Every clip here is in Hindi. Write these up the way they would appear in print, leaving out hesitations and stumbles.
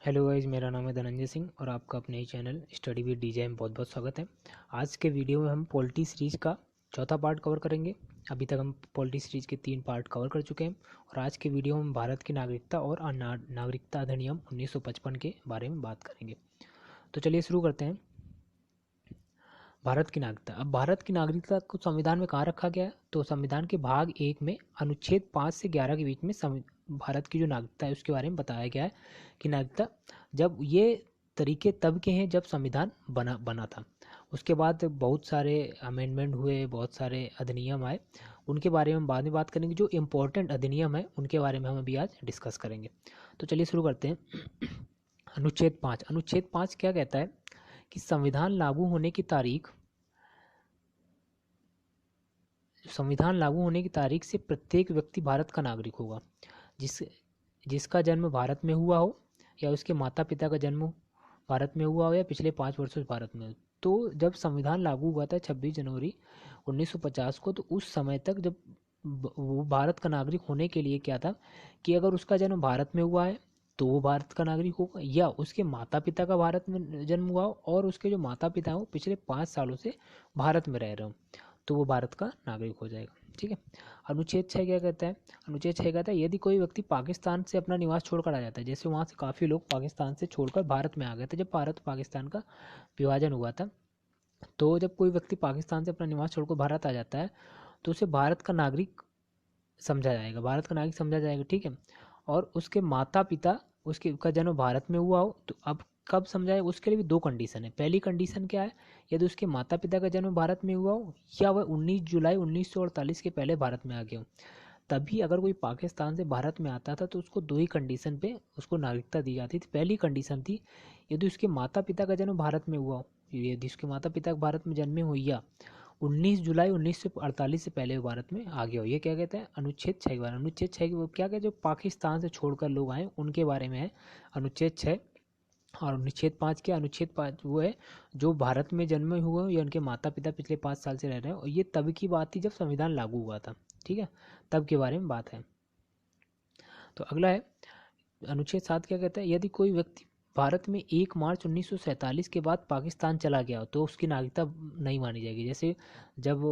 हेलो गाइज, मेरा नाम है धनंजय सिंह और आपका अपने ही चैनल स्टडी विद डीजे में बहुत बहुत स्वागत है। आज के वीडियो में हम पॉलिटी सीरीज का चौथा पार्ट कवर करेंगे। अभी तक हम पॉलिटी सीरीज के 3 पार्ट कवर कर चुके हैं और आज के वीडियो में हम भारत की नागरिकता और नागरिकता अधिनियम 1955 के बारे में बात करेंगे। तो चलिए शुरू करते हैं। भारत की नागरिकता। अब भारत की नागरिकता को संविधान में कहाँ रखा गया है? तो संविधान के भाग 1 में अनुच्छेद 5 से 11 के बीच में भारत की जो नागरिकता है उसके बारे में बताया गया है कि नागरिकता, जब ये तरीके तब के हैं जब संविधान बना था। उसके बाद बहुत सारे अमेंडमेंट हुए, बहुत सारे अधिनियम आए, उनके बारे में हम बाद में बात करेंगे। जो इम्पोर्टेंट अधिनियम है उनके बारे में हम अभी आज डिस्कस करेंगे। तो चलिए शुरू करते हैं। अनुच्छेद 5 क्या कहता है कि संविधान लागू होने की तारीख से प्रत्येक व्यक्ति भारत का नागरिक होगा जिस जिसका जन्म भारत में हुआ हो या उसके माता पिता का जन्म भारत में हुआ हो या पिछले 5 वर्षों से भारत में हो। तो जब संविधान लागू हुआ था 26 जनवरी 1950 को, तो उस समय तक जब वो भारत का नागरिक होने के लिए क्या था कि अगर उसका जन्म भारत में हुआ है तो वो भारत का नागरिक होगा, या उसके माता पिता का भारत में जन्म हुआ हो और उसके जो माता पिता हो पिछले 5 सालों से भारत में रह रहे हो, तो वो भारत का नागरिक हो जाएगा। ठीक है। अनुच्छेद 6 क्या कहता है? अनुच्छेद 6 कहता है यदि कोई व्यक्ति पाकिस्तान से अपना निवास छोड़कर आ जाता है, जैसे वहाँ से काफ़ी लोग पाकिस्तान से छोड़कर भारत में आ गए थे जब भारत पाकिस्तान का विभाजन हुआ था, तो जब कोई व्यक्ति पाकिस्तान से अपना निवास छोड़कर भारत आ जाता है तो उसे भारत का नागरिक समझा जाएगा। ठीक है। और उसके माता पिता उसके का जन्म भारत में हुआ हो, तो अब कब समझाए? उसके लिए भी 2 कंडीशन है। पहली कंडीशन क्या है? यदि उसके माता पिता का जन्म भारत में हुआ हो या वह 19 जुलाई 1948 के पहले भारत में आ गए हो, तभी अगर कोई पाकिस्तान से भारत में आता था तो उसको 2 ही कंडीशन पे उसको नागरिकता दी जाती थी। पहली कंडीशन थी यदि उसके माता पिता का जन्म भारत में हुआ हो, यदि उसके माता पिता भारत में जन्मे हो या 19 जुलाई 1948 से पहले वो भारत में आ गया हो। ये क्या कहते हैं? अनुच्छेद 6 के बारे में। अनुच्छेद 6 वो क्या कहते हैं? जो पाकिस्तान से छोड़कर लोग आए उनके बारे में है अनुच्छेद 6। और अनुच्छेद 5 क्या? अनुच्छेद 5 वो है जो भारत में जन्मे हुए हो या उनके माता पिता पिछले 5 साल से रह रहे हैं, और ये तब की बात थी जब संविधान लागू हुआ था। ठीक है, तब के बारे में बात है। तो अगला है अनुच्छेद 7 क्या कहता है? यदि कोई व्यक्ति भारत में 1 मार्च 1947 के बाद पाकिस्तान चला गया तो उसकी नागरिकता नहीं मानी जाएगी। जैसे जब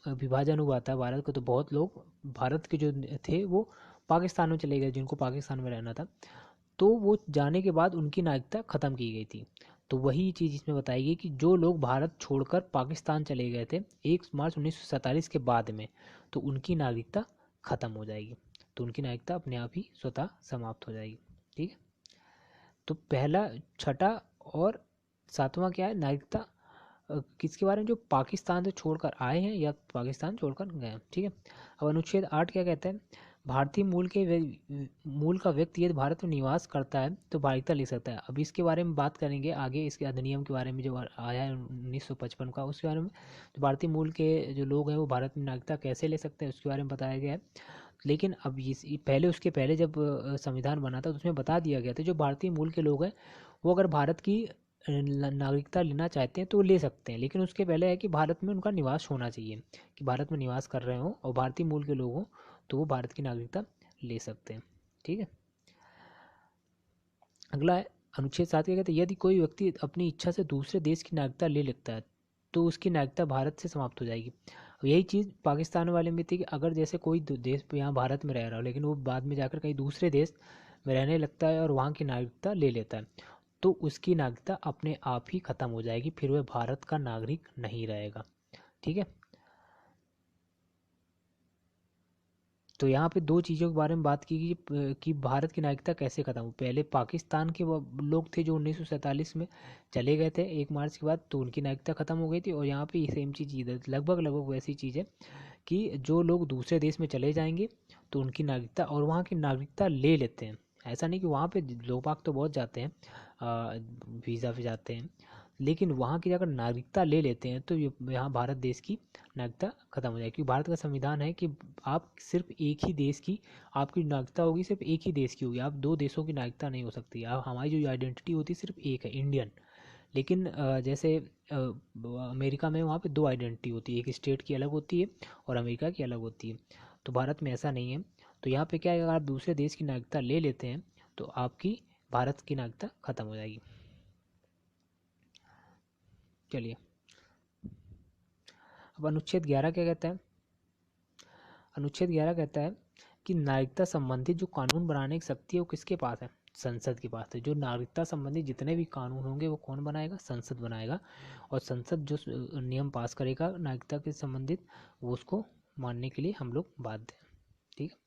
विभाजन हुआ था भारत का, तो बहुत लोग भारत के जो थे वो पाकिस्तान में चले गए, जिनको पाकिस्तान में रहना था, तो वो जाने के बाद उनकी नागरिकता ख़त्म की गई थी। तो वही चीज़ इसमें बताई गई कि जो लोग भारत छोड़कर पाकिस्तान चले गए थे 1 मार्च 1947 के बाद में, तो उनकी नागरिकता ख़त्म हो जाएगी। तो उनकी नागरिकता अपने आप ही स्वतः समाप्त हो जाएगी। ठीक है। तो पहला, छठा और सातवां क्या है? नागरिकता किसके बारे में? जो पाकिस्तान से छोड़कर आए हैं या पाकिस्तान छोड़कर गए हैं। ठीक है। अब अनुच्छेद 8 क्या कहता है? भारतीय मूल का व्यक्ति यदि भारत में निवास करता है तो नागरिकता ले सकता है। अब इसके बारे में बात करेंगे आगे, इसके अधिनियम के बारे में जो आया है 1955 का, उसके बारे में। जो भारतीय मूल के जो लोग हैं वो भारत में नागरिकता कैसे ले सकते हैं उसके बारे में बताया गया है। लेकिन अब उसके पहले जब संविधान बना था तो उसमें बता दिया गया था जो भारतीय मूल के लोग हैं वो अगर भारत की नागरिकता लेना चाहते हैं तो ले सकते हैं, लेकिन उसके पहले है कि भारत में उनका निवास होना चाहिए, कि भारत में निवास कर रहे हों और भारतीय मूल के लोग हों तो वो भारत की नागरिकता ले सकते हैं। ठीक है। अगला है अनुच्छेद 7 क्या कहते हैं? यदि कोई व्यक्ति अपनी इच्छा से दूसरे देश की नागरिकता ले लेता है तो उसकी नागरिकता भारत से समाप्त हो जाएगी। यही चीज़ पाकिस्तान वाले में थी कि अगर जैसे कोई देश यहाँ भारत में रह रहा हो लेकिन वो बाद में जाकर कहीं दूसरे देश में रहने लगता है और वहाँ की नागरिकता ले लेता है, तो उसकी नागरिकता अपने आप ही ख़त्म हो जाएगी, फिर वह भारत का नागरिक नहीं रहेगा। ठीक है। तो यहाँ पे 2 चीज़ों के बारे में बात की गई कि भारत की नागरिकता कैसे ख़त्म हुई। पहले पाकिस्तान के वो लोग थे जो 1947 में चले गए थे 1 मार्च के बाद, तो उनकी नागरिकता ख़त्म हो गई थी। और यहाँ पे सेम चीज़ है, लगभग लगभग वैसी चीज़ है कि जो लोग दूसरे देश में चले जाएंगे तो उनकी नागरिकता और वहाँ की नागरिकता ले लेते हैं। ऐसा नहीं कि वहाँ पे लोग बाग तो बहुत जाते हैं, वीज़ा पे जाते हैं, लेकिन वहाँ की अगर नागरिकता ले लेते हैं तो यहाँ भारत देश की नागरिकता खत्म हो जाएगी। क्योंकि भारत का संविधान है कि आप सिर्फ एक ही देश की आपकी नागरिकता होगी, सिर्फ एक ही देश की होगी, आप 2 देशों की नागरिकता नहीं हो सकती। आप हमारी जो आइडेंटिटी होती है सिर्फ एक है, इंडियन। लेकिन जैसे अमेरिका में वहाँ पे 2 आइडेंटिटी होती है, एक स्टेट की अलग होती है और अमेरिका की अलग होती है। तो भारत में ऐसा नहीं है। तो यहाँ पे क्या है, अगर आप दूसरे देश की नागरिकता ले लेते हैं तो आपकी भारत की नागरिकता खत्म हो जाएगी। चलिए, अब अनुच्छेद 11 क्या कहता है? अनुच्छेद 11 कहता है कि नागरिकता संबंधित जो कानून बनाने की शक्ति है वो किसके पास है? संसद के पास है। जो नागरिकता संबंधी जितने भी कानून होंगे वो कौन बनाएगा? संसद बनाएगा। और संसद जो नियम पास करेगा नागरिकता के संबंधित, वो उसको मानने के लिए हम लोग बाध्य हैं। ठीक है,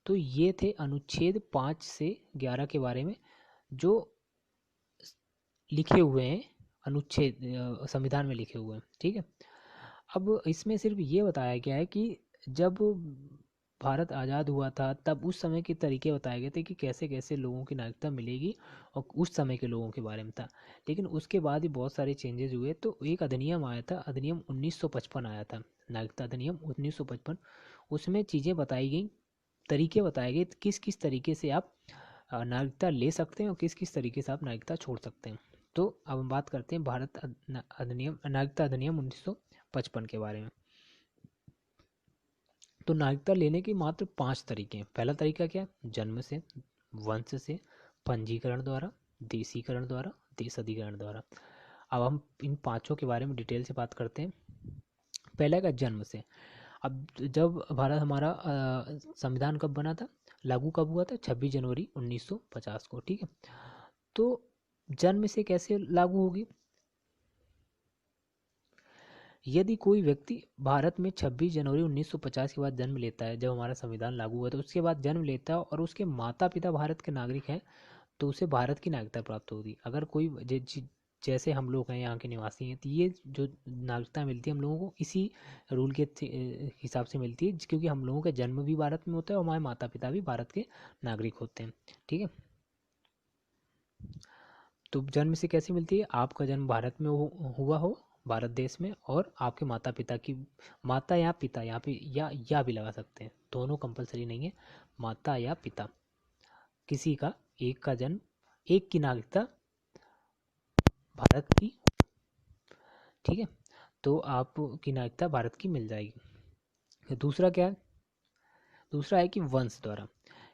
तो ये थे अनुच्छेद 5 से 11 के बारे में जो लिखे हुए हैं, अनुच्छेद संविधान में लिखे हुए हैं। ठीक है, अब इसमें सिर्फ ये बताया गया है कि जब भारत आज़ाद हुआ था तब उस समय के तरीके बताए गए थे कि कैसे कैसे लोगों की नागरिकता मिलेगी, और उस समय के लोगों के बारे में था। लेकिन उसके बाद ही बहुत सारे चेंजेस हुए, तो एक अधिनियम आया था, अधिनियम 1955 आया था, नागरिकता अधिनियम 1955। उसमें चीज़ें बताई गई, तरीके बताए गए किस किस तरीके से आप नागरिकता ले सकते हैं और किस किस तरीके से आप नागरिकता छोड़ सकते हैं। तो अब हम बात करते हैं भारत अधिनियम, नागरिकता अधिनियम 1955 के बारे में। तो नागरिकता लेने के मात्र 5 तरीके हैं। पहला तरीका क्या है? जन्म से, वंश से, पंजीकरण द्वारा, देशीकरण द्वारा, देश अधिग्रहण द्वारा। अब हम इन पांचों के बारे में डिटेल से बात करते हैं। पहला का जन्म से। अब जब भारत हमारा संविधान कब बना था, लागू कब हुआ था? 26 जनवरी 1950 को। ठीक है, तो जन्म से कैसे लागू होगी? यदि कोई व्यक्ति भारत में 26 जनवरी 1950 के बाद जन्म लेता है, जब हमारा संविधान लागू हुआ, तो उसके बाद जन्म लेता है और उसके माता पिता भारत के नागरिक हैं, तो उसे भारत की नागरिकता प्राप्त होगी। अगर कोई जैसे हम लोग हैं, यहाँ के निवासी हैं, तो ये जो नागरिकता मिलती है हम लोगों को इसी रूल के हिसाब से मिलती है, क्योंकि हम लोगों का जन्म भी भारत में होता है और हमारे माता पिता भी भारत के नागरिक होते हैं। ठीक है, तो जन्म से कैसे मिलती है? आपका जन्म भारत में हुआ हो, भारत देश में, और आपके माता पिता की, माता या पिता, यहाँ पे या भी लगा सकते हैं, दोनों कंपलसरी नहीं है, माता या पिता किसी का एक का जन्म, एक की नागरिकता भारत की। ठीक है, तो आपकी नागरिकता भारत की मिल जाएगी। दूसरा क्या है? दूसरा है कि वंश द्वारा।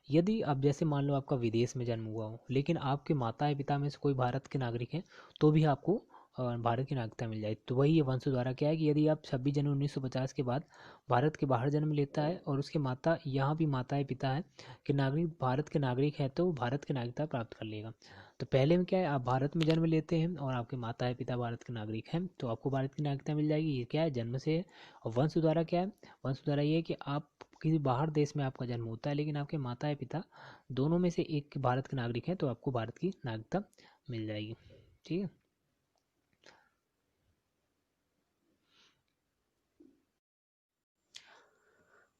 यदि अब जैसे मान लो आपका विदेश में जन्म हुआ हो, लेकिन आपके माता पिता में से कोई भारत के नागरिक हैं, तो भी आपको भारत की नागरिकता मिल जाए। तो वही ये वंश द्वारा क्या है कि यदि आप 26 जनवरी 1950 के बाद भारत के बाहर जन्म लेता है और उसके माता, यहाँ भी माता पिता है कि नागरिक, भारत के नागरिक है, तो भारत की नागरिकता प्राप्त कर लेगा। तो पहले में क्या है, आप भारत में जन्म लेते हैं और आपके माता पिता भारत के नागरिक हैं, तो आपको भारत की नागरिकता मिल जाएगी। ये क्या है? जन्म से है। और वंश द्वारा क्या है? वंश द्वारा ये है कि आप किसी बाहर देश में आपका जन्म होता है, लेकिन आपके माता पिता दोनों में से एक भारत के नागरिक हैं, तो आपको भारत की नागरिकता मिल जाएगी। ठीक है,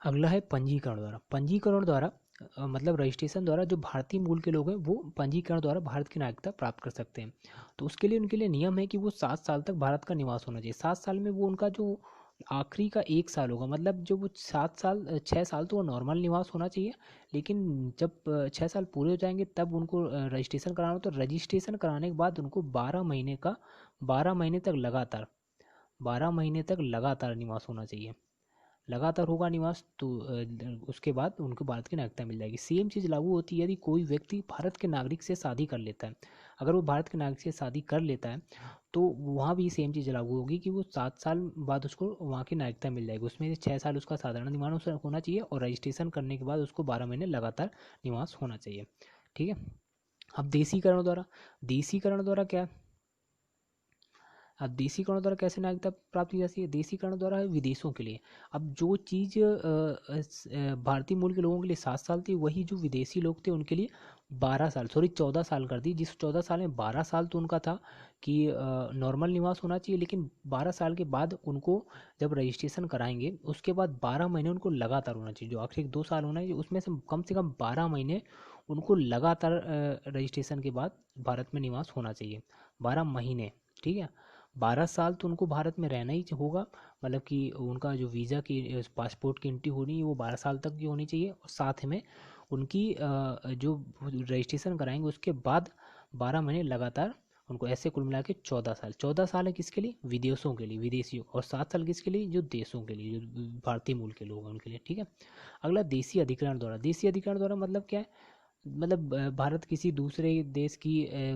अगला है पंजीकरण द्वारा। पंजीकरण द्वारा मतलब रजिस्ट्रेशन द्वारा जो भारतीय मूल के लोग हैं वो पंजीकरण द्वारा भारत की नागरिकता प्राप्त कर सकते हैं। तो उसके लिए उनके लिए नियम है कि वो 7 साल तक भारत का निवास होना चाहिए। 7 साल में वो उनका जो आखिरी का 1 साल होगा, मतलब जो वो 7 साल 6 साल तो वो नॉर्मल निवास होना चाहिए, लेकिन जब 6 साल पूरे हो जाएंगे तब उनको रजिस्ट्रेशन कराना हो। तो रजिस्ट्रेशन कराने के बाद उनको 12 महीने का, 12 महीने तक लगातार, 12 महीने तक लगातार निवास होना चाहिए। लगातार होगा निवास, तो उसके बाद उनको भारत की नागरिकता मिल जाएगी। सेम चीज़ लागू होती है यदि कोई व्यक्ति भारत के नागरिक से शादी कर लेता है। अगर वो भारत के नागरिक से शादी कर लेता है तो वहाँ भी सेम चीज़ लागू होगी कि वो 7 साल बाद उसको वहाँ की नागरिकता मिल जाएगी। उसमें से 6 साल उसका साधारण निवास होना चाहिए और रजिस्ट्रेशन करने के बाद उसको 12 महीने लगातार निवास होना चाहिए। ठीक है, अब देशीकरण द्वारा। देशीकरण द्वारा क्या है? अब देशीकरण द्वारा कैसे नागरिकता प्राप्त की जाती है? देशीकरण द्वारा है विदेशों के लिए। अब जो चीज़ भारतीय मूल के लोगों के लिए 7 साल थी, वही जो विदेशी लोग थे उनके लिए 12 साल, सॉरी 14 साल कर दी। जिस 14 साल में 12 साल तो उनका था कि नॉर्मल निवास होना चाहिए, लेकिन 12 साल के बाद उनको जब रजिस्ट्रेशन कराएंगे उसके बाद 12 महीने उनको लगातार होना चाहिए। जो आखिरी 2 साल होना है उसमें से कम 12 महीने उनको लगातार रजिस्ट्रेशन के बाद भारत में निवास होना चाहिए। 12 महीने। ठीक है, 12 साल तो उनको भारत में रहना ही होगा, मतलब कि उनका जो वीज़ा की, पासपोर्ट की एंट्री होनी है वो 12 साल तक की होनी चाहिए, और साथ में उनकी जो रजिस्ट्रेशन कराएंगे उसके बाद 12 महीने लगातार उनको, ऐसे कुल मिला के 14 साल। 14 साल है किसके लिए? विदेशों के लिए, विदेशियों, और 7 साल किसके लिए? जो देशों के लिए, जो भारतीय मूल के लोग हैं उनके लिए। ठीक है, अगला देशी अधिकरण द्वारा। देशी अधिकरण द्वारा मतलब क्या है? मतलब भारत किसी दूसरे देश की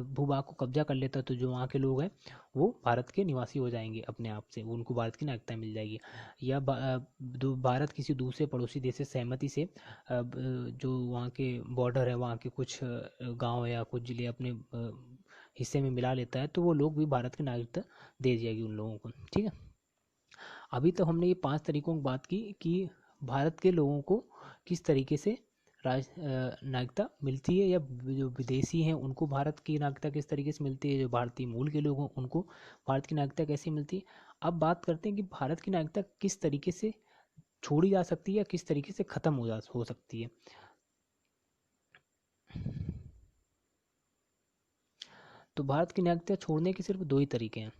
भूभाग को कब्जा कर लेता तो जो वहाँ के लोग हैं वो भारत के निवासी हो जाएंगे अपने आप से, उनको भारत की नागरिकता मिल जाएगी। या भारत किसी दूसरे पड़ोसी देश से सहमति से जो वहाँ के बॉर्डर है, वहाँ के कुछ गांव या कुछ जिले अपने हिस्से में मिला लेता है, तो वो लोग भी भारत की नागरिकता दे जाएगी उन लोगों को। ठीक है, अभी तो हमने ये 5 तरीकों की बात की कि भारत के लोगों को किस तरीके से नागरिकता मिलती है, या जो विदेशी हैं उनको भारत की नागरिकता किस तरीके से मिलती है, जो भारतीय मूल के लोग हैं उनको भारत की नागरिकता कैसे मिलती है। अब बात करते हैं कि भारत की नागरिकता किस तरीके से छोड़ी जा सकती है या किस तरीके से ख़त्म हो सकती है। तो भारत की नागरिकता छोड़ने के सिर्फ 2 ही तरीके हैं।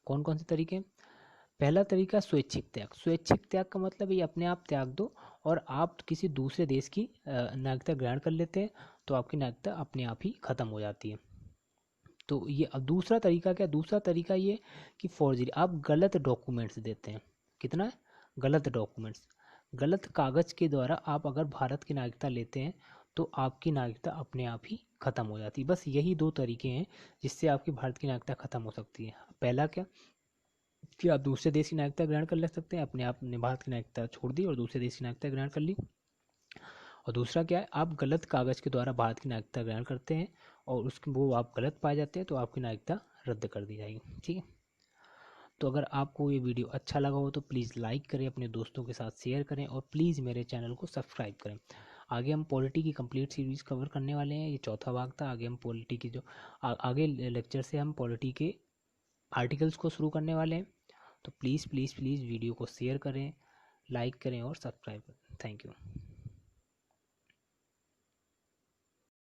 कौन कौन से तरीके हैं? पहला तरीका स्वैच्छिक त्याग। स्वैच्छिक त्याग का मतलब ये अपने आप त्याग दो और आप किसी दूसरे देश की नागरिकता ग्रहण कर लेते हैं, तो आपकी नागरिकता अपने आप ही ख़त्म हो जाती है। तो ये अब दूसरा तरीका क्या? दूसरा तरीका ये कि फॉर्जरी, आप गलत डॉक्यूमेंट्स देते हैं। कितना है? गलत डॉक्यूमेंट्स, गलत कागज़ के द्वारा आप अगर भारत की नागरिकता लेते हैं तो आपकी नागरिकता अपने आप ही ख़त्म हो जाती है। बस यही 2 तरीके हैं जिससे आपकी भारत की नागरिकता ख़त्म हो सकती है। पहला क्या कि आप दूसरे देश की नागरिकता ग्रहण कर ले सकते हैं, अपने आप ने भारत की नागरिकता छोड़ दी और दूसरे देश की नागरिकता ग्रहण कर ली। और दूसरा क्या है, आप गलत कागज़ के द्वारा भारत की नागरिकता ग्रहण करते हैं और उसके वो आप गलत पाए जाते हैं, तो आपकी नागरिकता रद्द कर दी जाएगी। ठीक है, तो अगर आपको ये वीडियो अच्छा लगा हो तो प्लीज़ लाइक करें, अपने दोस्तों के साथ शेयर करें और प्लीज़ मेरे चैनल को सब्सक्राइब करें। आगे हम पॉलिटी की कंप्लीट सीरीज़ कवर करने वाले हैं, ये चौथा भाग था। आगे हम पॉलिटी की जो आगे लेक्चर से हम पॉलिटी के आर्टिकल्स को शुरू करने वाले हैं। तो प्लीज़ प्लीज़ प्लीज़ वीडियो को शेयर करें, लाइक करें और सब्सक्राइब करें। Thank you.